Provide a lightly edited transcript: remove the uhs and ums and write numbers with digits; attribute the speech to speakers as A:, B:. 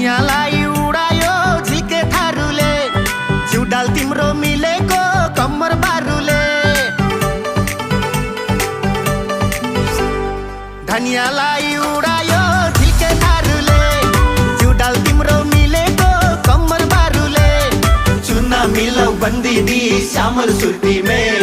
A: धनियालाई उडायो झिके थारुले, जिउडाल तिम्रो मिलेको कम्मर बारुले। धनियालाई उडायो झिके थारुले, जिउडाल तिम्रो मिलेको कम्मर बारुले। चुना मिलाऊ बंदी दी श्यामल सुर्ती में,